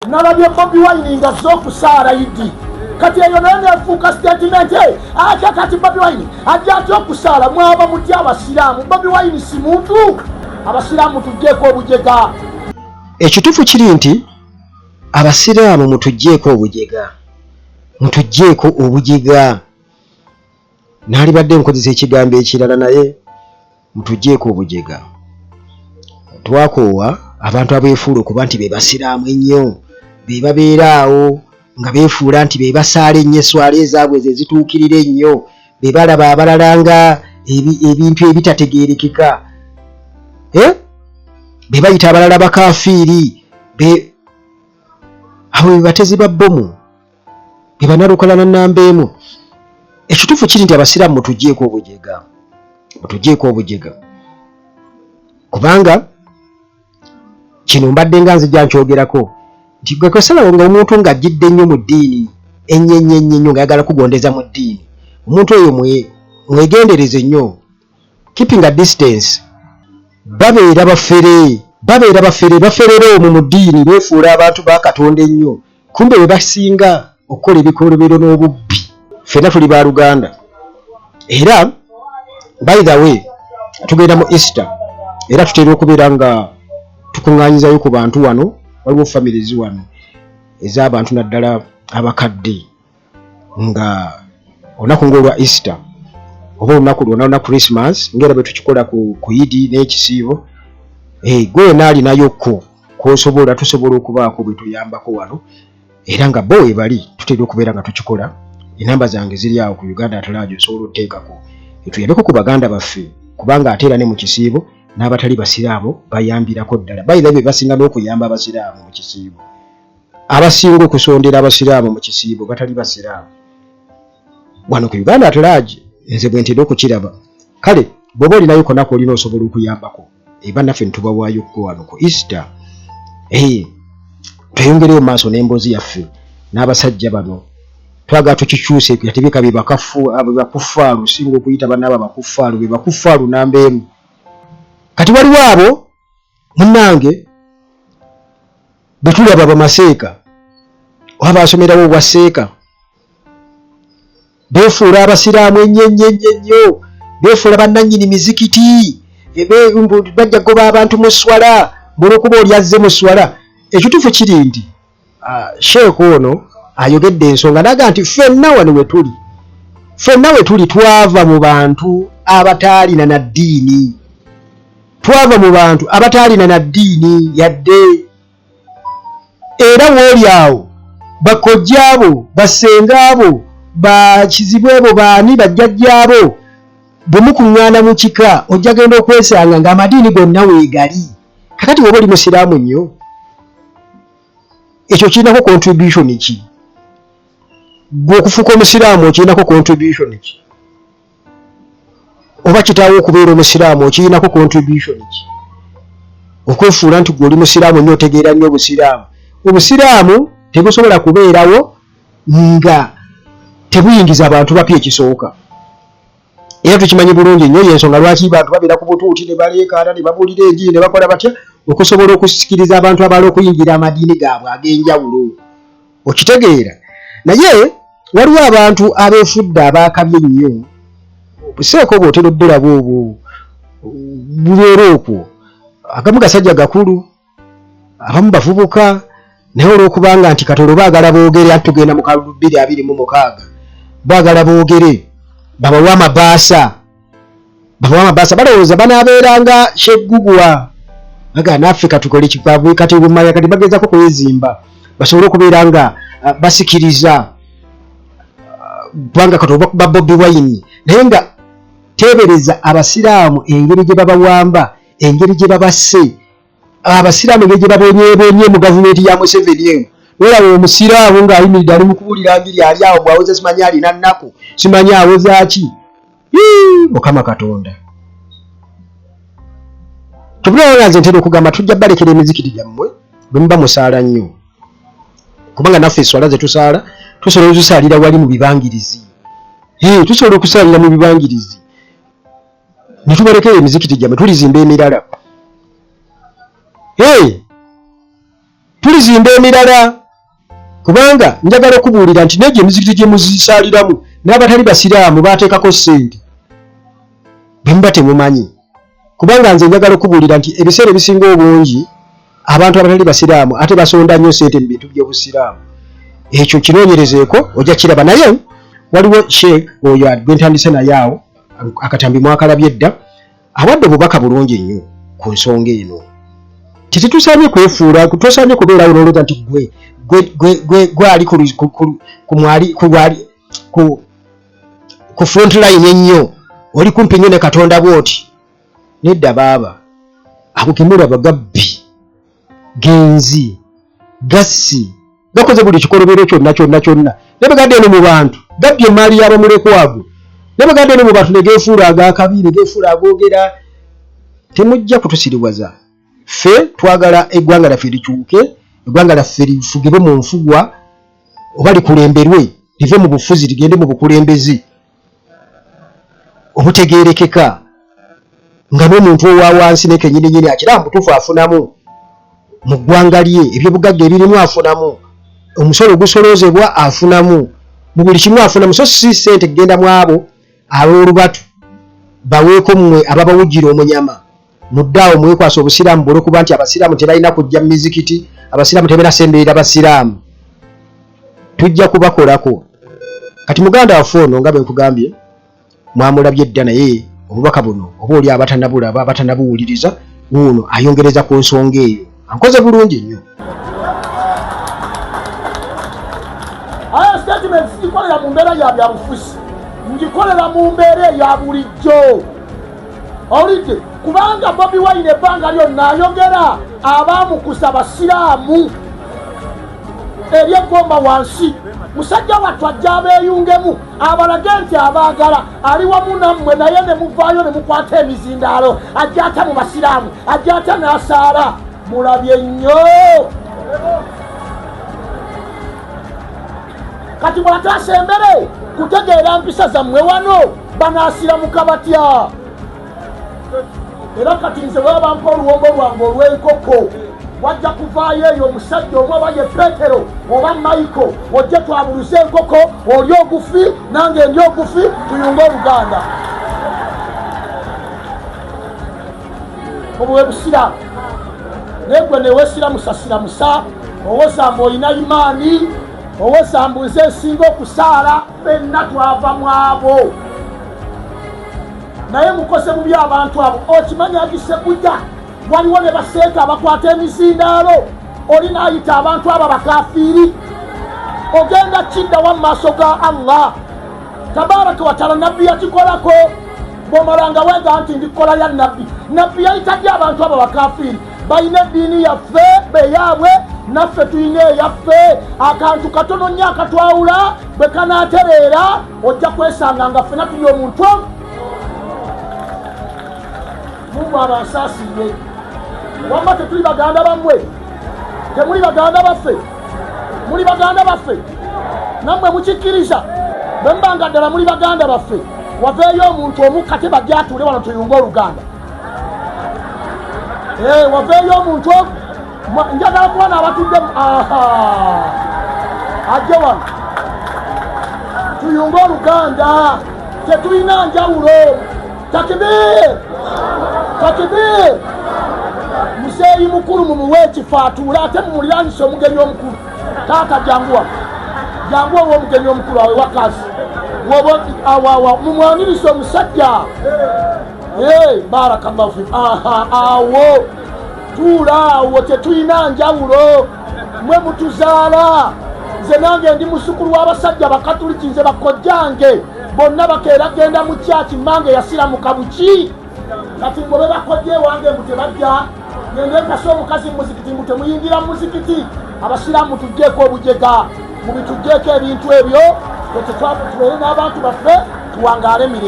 nalabye Bobi Wine nga z'okusaala Idi kati eyo naye nefuuka statement atya kati Bobi Wine ajja atya okusaala mwaba mutya abasiraamu Bobi Wine si muntu abasiraamu tujjeeko obujega ekituufu kiri nti abasiraamu mutujjeeko obujega mutujjeeko obujega naali badde nkozesa ekigambo ekirala naye mutujjeeko obujega twakoowa abantu abeefuula okuba nti be basiraamu ennyo be babeeraawo nga beefuula nti be basaala ennyo eswala ezaabwe ze zituukirira ennyo be balaba abalala nga ebintu ebitategeerekeka be bayita abalala bakafiiri abo be batezi ba bbomu be banalukalana nnamba emu ekituufu kiri nti abasiraamu mutujjeeko obujega kubanga kino mbadde nga nzijja nkyogerako nti gwe kwesalawo nga omuntu ng'ajjidde ennyo mu ddiini ennyo ng'ayagala kugondeza mu ddiini omuntu oyo mwegendereze nnyo keeping a distance babeera baferera omwo mu ddiini beefuula abantu ba Katonda ennyo kumbe be basinga okukola ebikolobero n'obubbi ffenna tuli ba Luganda era by the way tugenda mu Easter era tutera okubeera nga tukuŋŋaanyizayo ku bantu wano waliwo families wano ez'abantu naddala abakadde nga olunaku ng'olwa Easter oba olunaku lwonna Christmas ngera bwe tukikola ku Idi n'ekisiibo gwe naalinayo tusobola okubaako bwe tuyambako wano era nga bo ebali tutera okubeera nga tukikola enamba zange ziri awo ku Uganda Atalaajo osobola oteekako etuyambeko ku baganda baffe kubanga ate era ne mu kisiibo n'abatali basiraamu bayambirako ddala bayina be basinga n'okuyamba abasiraamu mu kisiibo abasinga okusondera abasiraamu mu kisiibo batali basiraamu wano ku Uganda Atalaajo nze bwe ntera okukiraba kale bw'oba olinayo konako olina osobola okuyambako bannaffe ntubawaayo wano ku Easter tweyongereyo mu maaso n'emboozi yaffe n'abasajja bano twagala tukikyuse yatebeka be bakufaalu singa okuyita bannaabo abakufaalu be bakufaalu namba emu kati waliwo abo munnange bwe tulaba bamaseeka oba basomerawo obwaseeka beefuula abasiraamu ennyo beefuula bannannyini mizikiti bajja goba abantu mu swala olw'okuba oli azze mu swala ekituufu kiri nti sheekh ono ayogedde ensonga naga nti ffenna wano we tuli twava mu bantu abataalina na ddiini yadde era wooli awo bakojjaabo basengaabo bakizibwebo baani bajjajjaabo bwe mukuŋŋaana mu kika ojja genda okwesanga ng'amadiini gonna weegali kakati woba oli musiraamu nnyo ekyo kirinako contribution ki gwe okufuuka omusiraamu okirinako contribution ki oba kitaawo okubeera omusiraamu okirinako contribution ki okwefuula nti gwe oli musiraamu nnyo otegeera nnyo obusiraamu tebusobola kubeerawo nga tebuyingiza abantu bapya ekisooka era tukimanyi bulungi nnyo yensonga lwaki abantu babeera ku butuuti ne baleekaana ne babuulira enjiri ne bakola batya okusobola okusikiriza abantu abala okuyingira amadiini gaabwe ag'enjawulo okitegeera naye waliwo abantu abeefudde abaakabye ennyo buseeko obwo otera oddolabo obwo bubeera okwo agamu gasajja gakulu abamu bavubuka naye olw'okubanga nti katolo baagala boogere ati tugenda mu 2026 baagala boogere babawa amabaasa balowooza banaabeeranga sheggugwa aga naffe katukole kikwavu kati bumanya kati bagezako kwezimba basobole okubeera nga basikiriza kubanga kati ba Bobi Wine naye nga teebereza abasiraamu engeri gye babawamba engeri gye babasse abasiraamu engeri gye babonyeebonye mu gavumenti ya Museveni eno olaba omusiraamu ng'ayimiridde ali mu kubuulira ngiri ali awo bw'awoze simanyi alina nnaku simanyi awoza ki Mukama Katonda tubulawo nze ntera okugamba tujja balekera emizikiti gyammwe bwe muba musaala nnyo kubanga naffe eswala ze tusaala tusobola okusaalira wali mu bibangirizi tusobola okusaalira mu bibangirizi ne tubalekera emizikiti gyammwe tulizimba emirala tulizimba emirala kubanga njagala okubuulira nti negyo emizikiti gye muzisaliramu n'abatali basiraamu bateekako ssente bwemuba temumanyi kubanga nze njagala okubuulira nti ebiseera ebisinga obungi abantu abatali basiraamu ate basonda nnyo ssente mu bintu by'obusiraamu ekyo kinoonyerezeeko ojja kiraba naye waliwo sheek oyo gwentandise naye awo akatambi mwakalabye edda awadde obubaka bulungi nnyo ku nsonga eno titusaanye kwefuula tusaanye kubeerawo n'olowooza nti gwe ali ku front line ennyo oli kumpi nnyo ne katonda bw'oti nedda baaba ako kimulaba gabbi genzi gassi gakoze buli kikolobero kyonna nebagadde eno mu bantu gabbye emaali y'abamulekwago nebagadde eno mu bantu negeefuula agakabi negeefuula agoogera temujja kutusiriwaza ffe twagala eggwanga laffe likyuke eggwanga laffe lifugibwe mu nfugwa oba likulemberwe live mu bufuzi ligende mu bukulembezi obutegeerekeka nga n'omuntu owa wansi ne kenyininyini akira mutuufu afunamu mu ggwanga lye ebyobugagga ebirimu afunamu omusolo ogusoloozebwa afunamu mu buli kimu afunamu so si ssente kugenda mu abo ab'olubatu baweeko mmwe ababawujjira omunyama muddaawo mwekwasa obusiraamu olw'okuba nti abasiraamu tebalina kujja mu mizikiti abasiraamu tebeerasemberera basiraamu tujja kubakolako kati muganda waffe ono nga bwe nkugambye mwamulabye edda naye obubaka buno oba oli abatanabulaba abatanabuwuliriza wuuno ayongereza ku nsonga eyo ankoze bulungi nnyo aya statement sigikolera mu mbeera ya byabufuzi ngikolera mu mbeera eya bulijjo olidde kubanga Bobi Wine ebbanga lyonna ayogera abaamukusa basiraamu ery'eggomba wansi musajja wattu ajja abeeyungemu abalage nti abaagala ali wamu nammwe naye ne muvaayo ne mukwata emizindaalo ajja ata mu basiraamu ajja ata n'asaala mulabye nnyo kati bw'ataasa embere kutegeera mpisa zammwe wano banaasiramuka batya era kati nze bwebampa oluwombo lwange olw'enkoko wajja kuvaayo eyo omusajja omu aba ye Petero oba Maiko ojje twabuluze enkoko oli ogufi nange ndi ogufi tuyunge Oluganda obwe busiraamu negwe newesiramusa siramusa owosamba olina imaani owosamba nze esinga okusaala fenna twava mu abo naye mukose mubi abantu abo okimanya agise kujja waliwo ne baseeka abakwata emizindaalo oli naayita abantu abo bakafiiri ogenda kiddawa mu maaso ga Allah tabaraka wataala nabbi yakikolako bw'omalanga wega nti ndikola ya nabbi yayitadde abantu abo bakafiiri balina eddiini yaffe beyaabwe naffe tulina eyaffe akantu katono nnyo akatwawula bwe kanaatereera ojja kwesanga nga ffena tuli omuntu mumwe abansaasiye wamma tetuli baganda bammwe temuli baganda baffe muli baganda baffe nammwe mukikkiriza bwe mbanga ddala muli baganda baffe waveeyo omuntu omu kate bajje atuule wano tuyunge Oluganda waveeyo omuntu njagala kuwana abatudde ajje wano tuyunge Oluganda tetulina njawulo takibir museeyi mukulu mumuwe ekifa atuule ate mumuliraanyisa omugenyi omukulu taata janguwa ow'omugenyi omukulu awe wakasi mumwanirise omusajja barakallahu fi awo tuula awo tetulina njawulo mwe mutuzaala nze nange ndi musukulu w'abasajja bakatuliki nze bakojjange bonna bakeera genda mu kyaki mange yasiramuka buki kati ngobe bakojja ewange mbu tebajja ngende nkasa omukazi mumuzikiti mbu temuyingira mu muzikiti abasiraamu tugjeeko obujega mubitugjeeko ebintu ebyo tubeere n'abantu baffe tuwangaale emirimu